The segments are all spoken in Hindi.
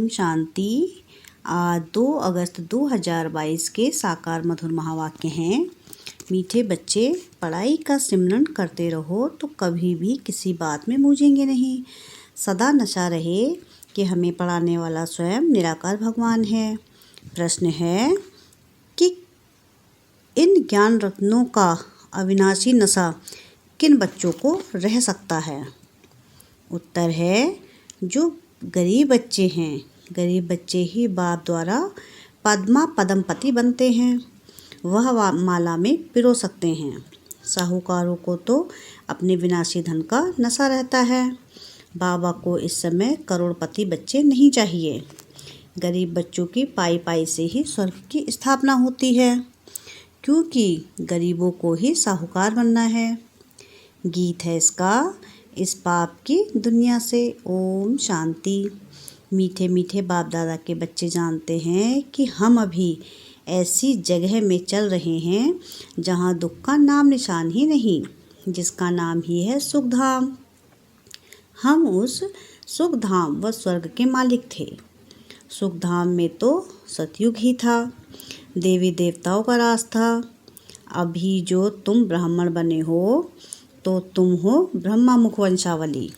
ओम शांति। आज 2 अगस्त 2022 के साकार मधुर महावाक्य हैं। मीठे बच्चे, पढ़ाई का सिमरन करते रहो तो कभी भी किसी बात में मूझेंगे नहीं। सदा नशा रहे कि हमें पढ़ाने वाला स्वयं निराकार भगवान है। प्रश्न है कि इन ज्ञान रत्नों का अविनाशी नशा किन बच्चों को रह सकता है? उत्तर है जो गरीब बच्चे हैं। गरीब बच्चे ही बाप द्वारा पद्मा पदमपति बनते हैं। वह माला में पिरो सकते हैं। साहूकारों को तो अपने विनाशी धन का नशा रहता है। बाबा को इस समय करोड़पति बच्चे नहीं चाहिए। गरीब बच्चों की पाई पाई से ही स्वर्ग की स्थापना होती है, क्योंकि गरीबों को ही साहूकार बनना है। गीत है इसका, इस पाप की दुनिया से ओम शांति। मीठे मीठे बाप दादा के बच्चे जानते हैं कि हम अभी ऐसी जगह में चल रहे हैं जहाँ दुख का नाम निशान ही नहीं, जिसका नाम ही है सुखधाम। हम उस सुखधाम व स्वर्ग के मालिक थे। सुखधाम में तो सतयुग ही था, देवी देवताओं का राज था। अभी जो तुम ब्राह्मण बने हो तो तुम हो ब्रह्मा मुख वंशावली।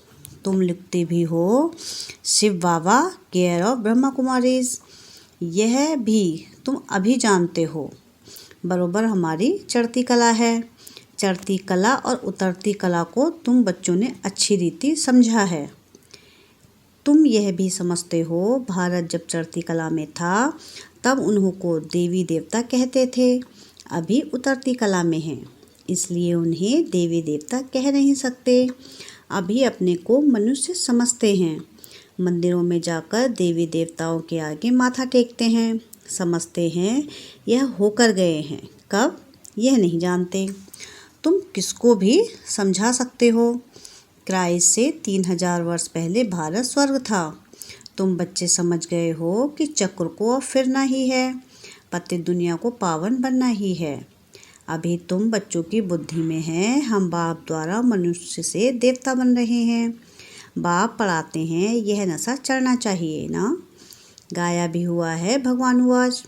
तुम लिखते भी हो शिव बाबा केयर ऑफ ब्रह्मा कुमारीज। यह भी तुम अभी जानते हो। बरोबर हमारी चढ़ती कला है। चढ़ती कला और उतरती कला को तुम बच्चों ने अच्छी रीति समझा है। तुम यह भी समझते हो भारत जब चढ़ती कला में था तब उन्हों को देवी देवता कहते थे। अभी उतरती कला में हैं, इसलिए उन्हें देवी देवता कह नहीं सकते। अभी अपने को मनुष्य समझते हैं। मंदिरों में जाकर देवी देवताओं के आगे माथा टेकते हैं, समझते हैं यह होकर गए हैं, कब यह नहीं जानते। तुम किसको भी समझा सकते हो। क्राइस्ट से 3000 वर्ष पहले भारत स्वर्ग था। तुम बच्चे समझ गए हो कि चक्र को अब फिरना ही है, पतित दुनिया को पावन बनना ही है। अभी तुम बच्चों की बुद्धि में है हम बाप द्वारा मनुष्य से देवता बन रहे हैं। बाप पढ़ाते हैं यह नशा चढ़ना चाहिए ना। गाया भी हुआ है भगवान वाज,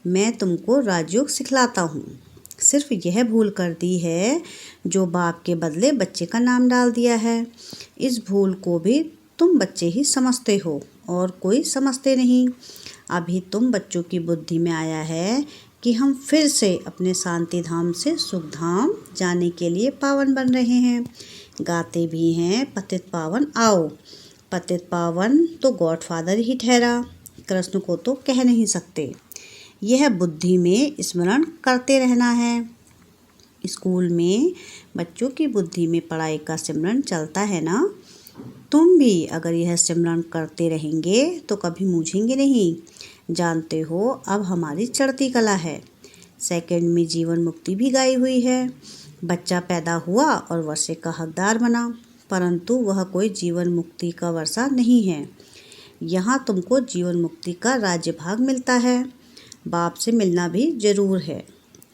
मैं तुमको राजयोग सिखलाता हूँ। सिर्फ यह भूल कर दी है जो बाप के बदले बच्चे का नाम डाल दिया है। इस भूल को भी तुम बच्चे ही समझते हो और कोई समझते नहीं। अभी तुम बच्चों की बुद्धि में आया है कि हम फिर से अपने शांति धाम से सुख धाम जाने के लिए पावन बन रहे हैं। गाते भी हैं पतित पावन आओ। पतित पावन तो गॉडफादर ही ठहरा, कृष्ण को तो कह नहीं सकते। यह बुद्धि में स्मरण करते रहना है। स्कूल में बच्चों की बुद्धि में पढ़ाई का सिमरन चलता है ना। तुम भी अगर यह सिमरन करते रहेंगे तो कभी मूझेंगे नहीं। जानते हो अब हमारी चढ़ती कला है। सेकंड में जीवन मुक्ति भी गाई हुई है। बच्चा पैदा हुआ और वर्षे का हकदार बना, परंतु वह कोई जीवन मुक्ति का वर्षा नहीं है। यहाँ तुमको जीवन मुक्ति का राज्य भाग मिलता है। बाप से मिलना भी जरूर है।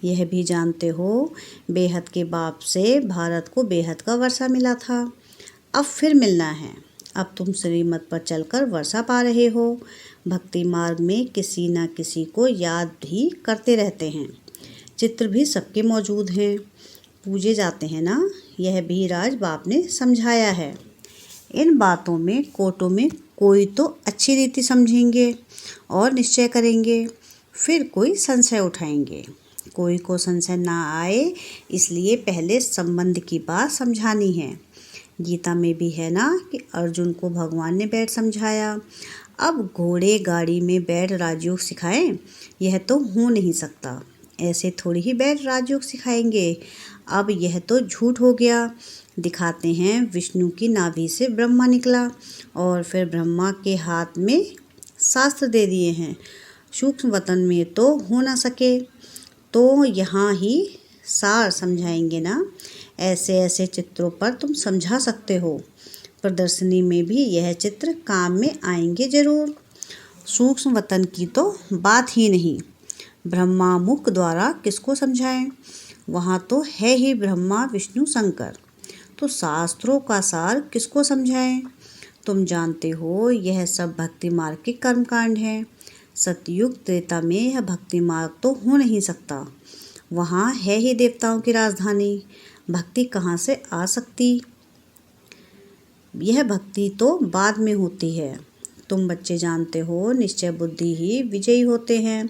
यह भी जानते हो बेहद के बाप से भारत को बेहद का वर्षा मिला था। अब फिर मिलना है। अब तुम श्रीमत पर चलकर वर्षा पा रहे हो। भक्ति मार्ग में किसी न किसी को याद भी करते रहते हैं। चित्र भी सबके मौजूद हैं, पूजे जाते हैं ना। यह भी राज बाप ने समझाया है। इन बातों में कोटों में कोई तो अच्छी रीति समझेंगे और निश्चय करेंगे, फिर कोई संशय उठाएंगे। कोई को संशय ना आए इसलिए पहले संबंध की बात समझानी है। गीता में भी है ना कि अर्जुन को भगवान ने बैठ समझाया। अब घोड़े गाड़ी में बैठ राजयोग सिखाएं, यह तो हो नहीं सकता। ऐसे थोड़ी ही बैठ राजयोग सिखाएंगे। अब यह तो झूठ हो गया। दिखाते हैं विष्णु की नाभि से ब्रह्मा निकला और फिर ब्रह्मा के हाथ में शास्त्र दे दिए हैं। सूक्ष्म वतन में तो हो ना सके, तो यहाँ ही सार समझाएंगे ना। ऐसे ऐसे चित्रों पर तुम समझा सकते हो। प्रदर्शनी में भी यह चित्र काम में आएंगे जरूर। सूक्ष्म वतन की तो बात ही नहीं। ब्रह्मा मुख द्वारा किसको समझाएं? वहाँ तो है ही ब्रह्मा विष्णु शंकर। तो शास्त्रों का सार किसको समझाएं? तुम जानते हो यह सब भक्ति मार्ग के कर्मकांड हैं। सतयुग त्रेता में यह भक्ति मार्ग तो हो नहीं सकता, वहाँ है ही देवताओं की राजधानी, भक्ति कहाँ से आ सकती। यह भक्ति तो बाद में होती है। तुम बच्चे जानते हो निश्चय बुद्धि ही विजयी होते हैं।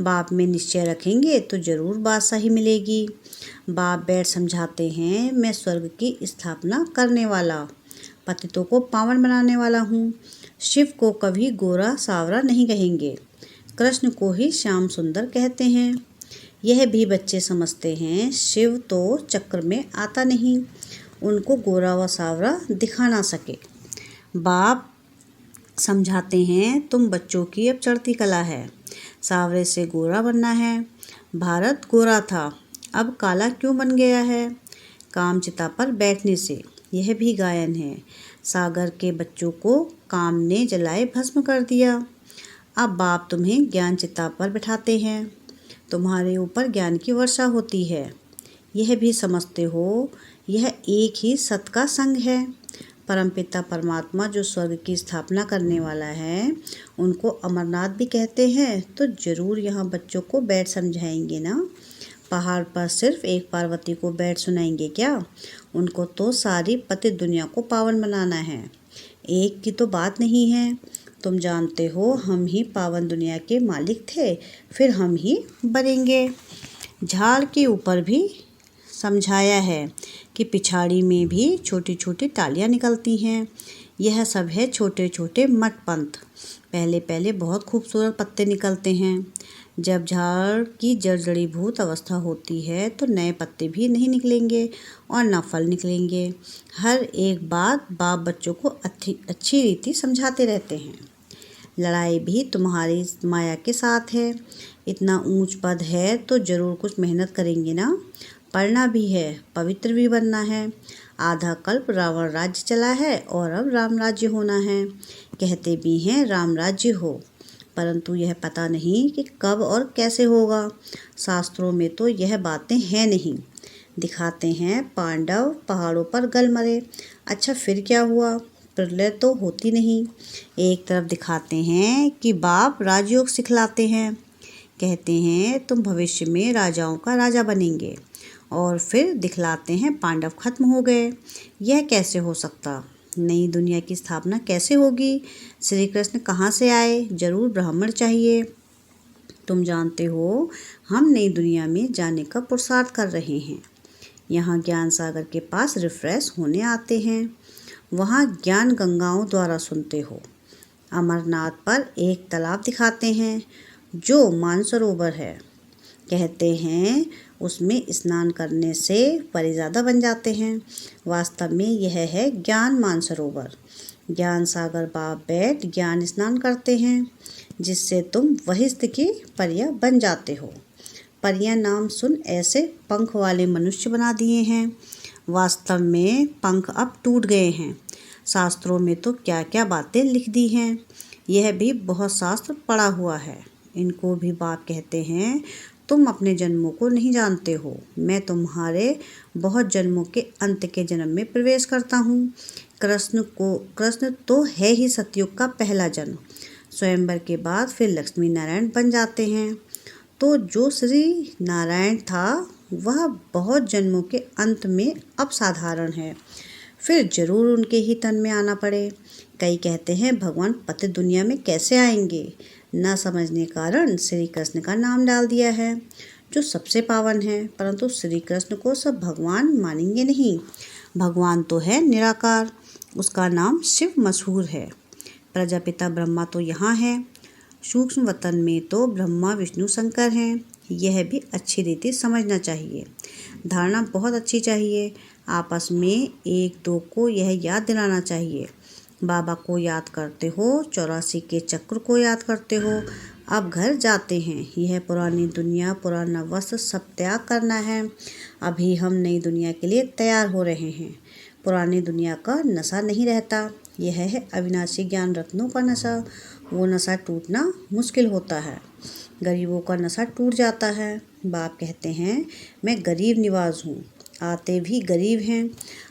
बाप में निश्चय रखेंगे तो जरूर बात सही मिलेगी। बाप बैठ समझाते हैं, मैं स्वर्ग की स्थापना करने वाला, पतितों को पावन बनाने वाला हूँ। शिव को कभी गोरा सावरा नहीं कहेंगे, कृष्ण को ही श्याम सुंदर कहते हैं। यह भी बच्चे समझते हैं, शिव तो चक्र में आता नहीं, उनको गोरा व सावरा दिखा ना सके। बाप समझाते हैं, तुम बच्चों की अब चढ़ती कला है, सावरे से गोरा बनना है। भारत गोरा था, अब काला क्यों बन गया है? काम चिता पर बैठने से। यह भी गायन है। सागर के बच्चों को काम ने जलाए भस्म कर दिया। अब बाप तुम्हें ज्ञान चिता पर बिठाते हैं, तुम्हारे ऊपर ज्ञान की वर्षा होती है। यह भी समझते हो यह एक ही सत का संग है। परमपिता परमात्मा जो स्वर्ग की स्थापना करने वाला है, उनको अमरनाथ भी कहते हैं, तो जरूर यहाँ बच्चों को बैठ समझाएंगे ना। पहाड़ पर सिर्फ एक पार्वती को बैठ सुनाएंगे क्या? उनको तो सारी पति दुनिया को पावन बनाना है, एक की तो बात नहीं है। तुम जानते हो हम ही पावन दुनिया के मालिक थे, फिर हम ही बनेंगे। झाड़ के ऊपर भी समझाया है कि पिछाड़ी में भी छोटी छोटी टालियाँ निकलती हैं। यह सब है छोटे छोटे मठ पंथ। पहले पहले बहुत खूबसूरत पत्ते निकलते हैं। जब झाड़ की जर्जड़ीभूत अवस्था होती है तो नए पत्ते भी नहीं निकलेंगे और न फल निकलेंगे। हर एक बात बाप बच्चों को अच्छी रीति समझाते रहते हैं। लड़ाई भी तुम्हारी माया के साथ है। इतना ऊंच पद है तो जरूर कुछ मेहनत करेंगे ना। पढ़ना भी है, पवित्र भी बनना है। आधा कल्प रावण राज्य चला है और अब राम राज्य होना है। कहते भी हैं राम राज्य हो, परंतु यह पता नहीं कि कब और कैसे होगा। शास्त्रों में तो यह बातें हैं नहीं। दिखाते हैं पांडव पहाड़ों पर गल मरे, अच्छा फिर क्या हुआ? प्रलय तो होती नहीं। एक तरफ दिखाते हैं कि बाप राजयोग सिखलाते हैं, कहते हैं तुम भविष्य में राजाओं का राजा बनेंगे, और फिर दिखलाते हैं पांडव खत्म हो गए। यह कैसे हो सकता? नई दुनिया की स्थापना कैसे होगी? श्री कृष्ण कहाँ से आए? जरूर ब्राह्मण चाहिए। तुम जानते हो हम नई दुनिया में जाने का पुरुषार्थ कर रहे हैं। यहाँ ज्ञान सागर के पास रिफ्रेश होने आते हैं, वहाँ ज्ञान गंगाओं द्वारा सुनते हो। अमरनाथ पर एक तालाब दिखाते हैं जो मानसरोवर है, कहते हैं उसमें स्नान करने से परिज़्यादा बन जाते हैं। वास्तव में यह है ज्ञान मानसरोवर। ज्ञान सागर बाप बैठ ज्ञान स्नान करते हैं, जिससे तुम वहिस्थ की परियां बन जाते हो। परियां नाम सुन ऐसे पंख वाले मनुष्य बना दिए हैं। वास्तव में पंख अब टूट गए हैं। शास्त्रों में तो क्या क्या बातें लिख दी हैं। यह भी बहुत शास्त्र पढ़ा हुआ है। इनको भी बाप कहते हैं तुम अपने जन्मों को नहीं जानते हो, मैं तुम्हारे बहुत जन्मों के अंत के जन्म में प्रवेश करता हूँ। कृष्ण तो है ही सतयुग का पहला जन्म। स्वयंवर के बाद फिर लक्ष्मी नारायण बन जाते हैं। तो जो श्री नारायण था वह बहुत जन्मों के अंत में अब साधारण है, फिर जरूर उनके ही तन में आना पड़े। कई कहते हैं भगवान पति दुनिया में कैसे आएंगे? न समझने कारण श्री कृष्ण का नाम डाल दिया है, जो सबसे पावन है, परंतु श्री कृष्ण को सब भगवान मानेंगे नहीं। भगवान तो है निराकार, उसका नाम शिव मशहूर है। प्रजापिता ब्रह्मा तो यहाँ है, सूक्ष्म वतन में तो ब्रह्मा विष्णु शंकर हैं। यह भी अच्छी रीति समझना चाहिए। धारणा बहुत अच्छी चाहिए। आपस में एक दो को यह याद दिलाना चाहिए। बाबा को याद करते हो, 84 के चक्र को याद करते हो। अब घर जाते हैं। यह पुरानी दुनिया, पुराना वस्त्र सब त्याग करना है। अभी हम नई दुनिया के लिए तैयार हो रहे हैं। पुरानी दुनिया का नशा नहीं रहता। यह है अविनाशी ज्ञान रत्नों का नशा। वो नशा टूटना मुश्किल होता है। गरीबों का नशा टूट जाता है। बाप कहते हैं मैं गरीब निवाज हूँ, आते भी गरीब हैं।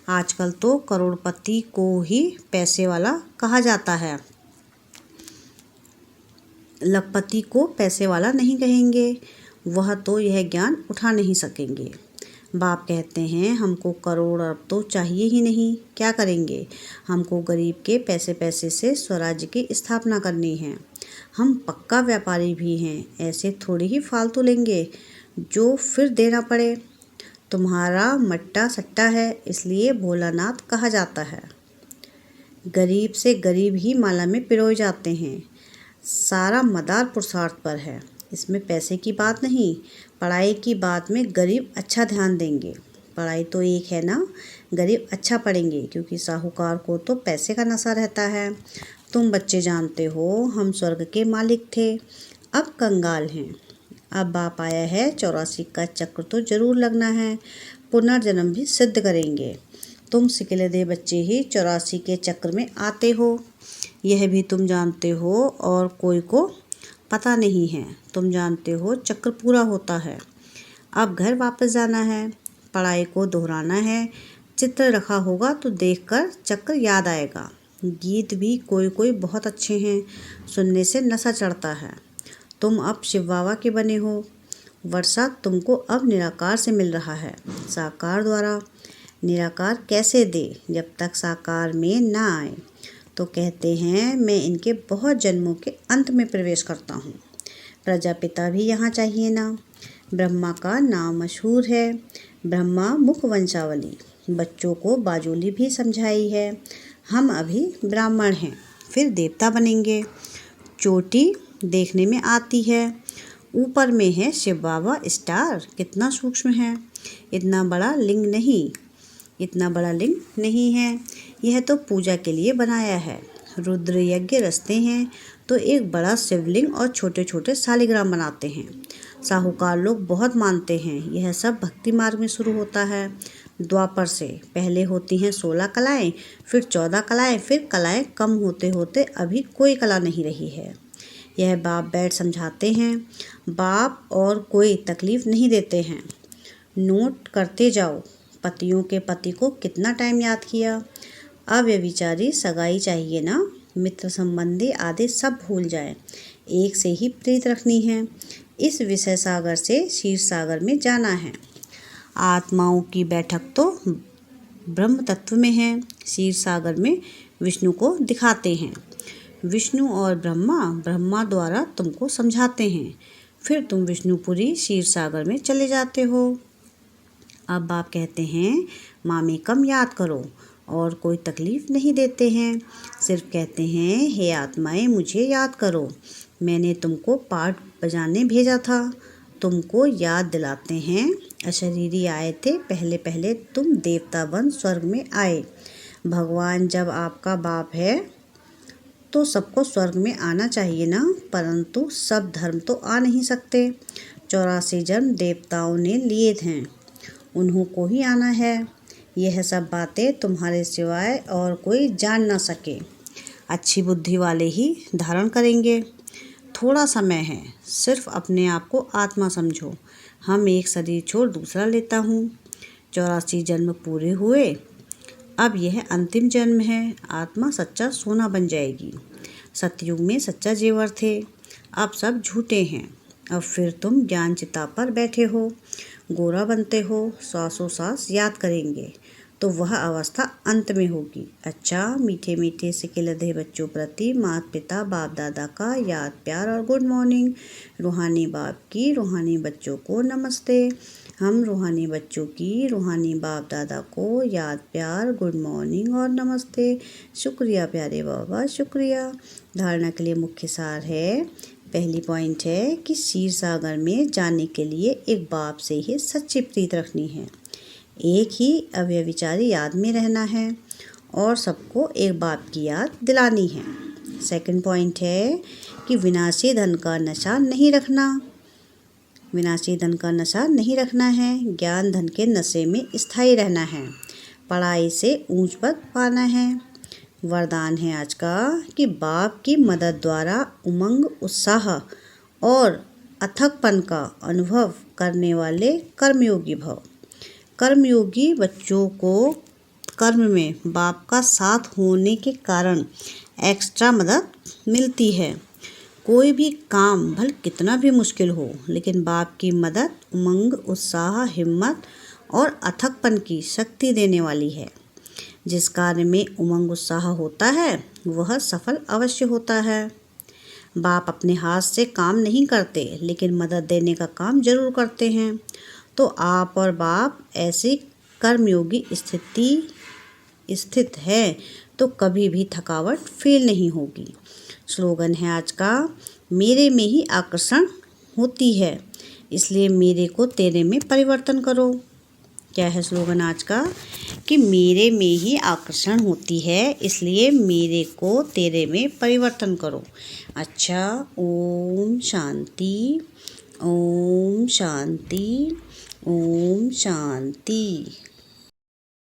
आजकल तो करोड़पति को ही पैसे वाला कहा जाता है, लखपति को पैसे वाला नहीं कहेंगे, वह तो यह ज्ञान उठा नहीं सकेंगे। बाप कहते हैं हमको करोड़ अरब तो चाहिए ही नहीं, क्या करेंगे, हमको गरीब के पैसे पैसे से स्वराज्य की स्थापना करनी है। हम पक्का व्यापारी भी हैं, ऐसे थोड़ी ही फालतू लेंगे जो फिर देना पड़े। तुम्हारा मट्टा सट्टा है, इसलिए भोलानाथ कहा जाता है। गरीब से गरीब ही माला में पिरोए जाते हैं। सारा मदार पुरुषार्थ पर है, इसमें पैसे की बात नहीं। पढ़ाई की बात में गरीब अच्छा ध्यान देंगे। पढ़ाई तो एक है ना, गरीब अच्छा पढ़ेंगे, क्योंकि साहूकार को तो पैसे का नशा रहता है। तुम बच्चे जानते हो हम स्वर्ग के मालिक थे, अब कंगाल हैं। अब बाप आया है, 84 का चक्र तो जरूर लगना है, पुनर्जन्म भी सिद्ध करेंगे। तुम सिकलदे बच्चे ही 84 के चक्र में आते हो, यह भी तुम जानते हो और कोई को पता नहीं है। तुम जानते हो चक्र पूरा होता है, अब घर वापस जाना है, पढ़ाई को दोहराना है। चित्र रखा होगा तो देखकर चक्र याद आएगा। गीत भी कोई कोई बहुत अच्छे हैं, सुनने से नशा चढ़ता है। तुम अब शिव बाबा के बने हो। वर्षा तुमको अब निराकार से मिल रहा है, साकार द्वारा। निराकार कैसे दे जब तक साकार में ना आए। तो कहते हैं मैं इनके बहुत जन्मों के अंत में प्रवेश करता हूँ। प्रजापिता भी यहाँ चाहिए ना। ब्रह्मा का नाम मशहूर है, ब्रह्मा मुख वंशावली। बच्चों को बाजोली भी समझाई है। हम अभी ब्राह्मण हैं, फिर देवता बनेंगे। चोटी देखने में आती है, ऊपर में है शिव बाबा स्टार, कितना सूक्ष्म है। इतना बड़ा लिंग नहीं है, यह तो पूजा के लिए बनाया है। रुद्र यज्ञ रचते हैं तो एक बड़ा शिवलिंग और छोटे छोटे शालिग्राम बनाते हैं। साहूकार लोग बहुत मानते हैं। यह सब भक्ति मार्ग में शुरू होता है। द्वापर से पहले होती हैं 16 कलाएं, फिर 14 कलाएं, फिर कलाएं कम होते होते अभी कोई कला नहीं रही है। यह बाप बैठ समझाते हैं। बाप और कोई तकलीफ नहीं देते हैं। नोट करते जाओ, पतियों के पति को कितना टाइम याद किया। अब ये विचारी सगाई चाहिए ना, मित्र संबंधी आदि सब भूल जाए, एक से ही प्रीत रखनी है। इस विषय सागर से क्षीर सागर में जाना है। आत्माओं की बैठक तो ब्रह्म तत्व में है। क्षीर सागर में विष्णु को दिखाते हैं। विष्णु और ब्रह्मा द्वारा तुमको समझाते हैं, फिर तुम विष्णुपुरी क्षीर सागर में चले जाते हो। अब बाप कहते हैं मामी कम याद करो और कोई तकलीफ नहीं देते हैं, सिर्फ कहते हैं हे आत्माएं मुझे याद करो, मैंने तुमको पाठ बजाने भेजा था। तुमको याद दिलाते हैं अशरीरी आए थे, पहले पहले तुम देवता बन स्वर्ग में आए। भगवान जब आपका बाप है तो सबको स्वर्ग में आना चाहिए ना, परंतु सब धर्म तो आ नहीं सकते। 84 जन्म देवताओं ने लिए थे, उन्हों को ही आना है। यह सब बातें तुम्हारे सिवाय और कोई जान ना सके। अच्छी बुद्धि वाले ही धारण करेंगे। थोड़ा समय है, सिर्फ अपने आप को आत्मा समझो। हम एक शरीर छोड़ दूसरा लेता हूँ। 84 जन्म पूरे हुए, अब यह अंतिम जन्म है। आत्मा सच्चा सोना बन जाएगी। सतयुग में सच्चा जेवर थे, अब सब झूठे हैं। अब फिर तुम ज्ञान चिता पर बैठे हो, गोरा बनते हो, सांसों सांस याद करेंगे तो वह अवस्था अंत में होगी। अच्छा, मीठे मीठे सिकलधे बच्चों प्रति माता पिता बाप दादा का याद प्यार और गुड मॉर्निंग। रूहानी बाप की रूहानी बच्चों को नमस्ते। हम रूहानी बच्चों की रूहानी बाप दादा को याद प्यार गुड मॉर्निंग और नमस्ते। शुक्रिया प्यारे बाबा, शुक्रिया। धारणा के लिए मुख्य सार है। पहली पॉइंट है कि क्षीर सागर में जाने के लिए एक बाप से ही सच्ची प्रीत रखनी है, एक ही अव्यभिचारी याद में रहना है और सबको एक बाप की याद दिलानी है। सेकंड पॉइंट है कि विनाशी धन का नशा नहीं रखना, विनाशी धन का नशा नहीं रखना है। ज्ञान धन के नशे में स्थायी रहना है, पढ़ाई से ऊंच पद पाना है। वरदान है आज का कि बाप की मदद द्वारा उमंग उत्साह और अथकपन का अनुभव करने वाले कर्मयोगी भव। कर्मयोगी बच्चों को कर्म में बाप का साथ होने के कारण एक्स्ट्रा मदद मिलती है। कोई भी काम भले कितना भी मुश्किल हो, लेकिन बाप की मदद उमंग, उत्साह, हिम्मत और अथकपन की शक्ति देने वाली है। जिस कार्य में उमंग उत्साह होता है वह सफल अवश्य होता है। बाप अपने हाथ से काम नहीं करते, लेकिन मदद देने का काम जरूर करते हैं। तो आप और बाप ऐसी कर्मयोगी स्थित है तो कभी भी थकावट फील नहीं होगी। स्लोगन है आज का, मेरे में ही आकर्षण होती है, इसलिए मेरे को तेरे में परिवर्तन करो। क्या है स्लोगन आज का? कि मेरे में ही आकर्षण होती है, इसलिए मेरे को तेरे में परिवर्तन करो। अच्छा, ओम शांति, ओम शांति, ओम शांति।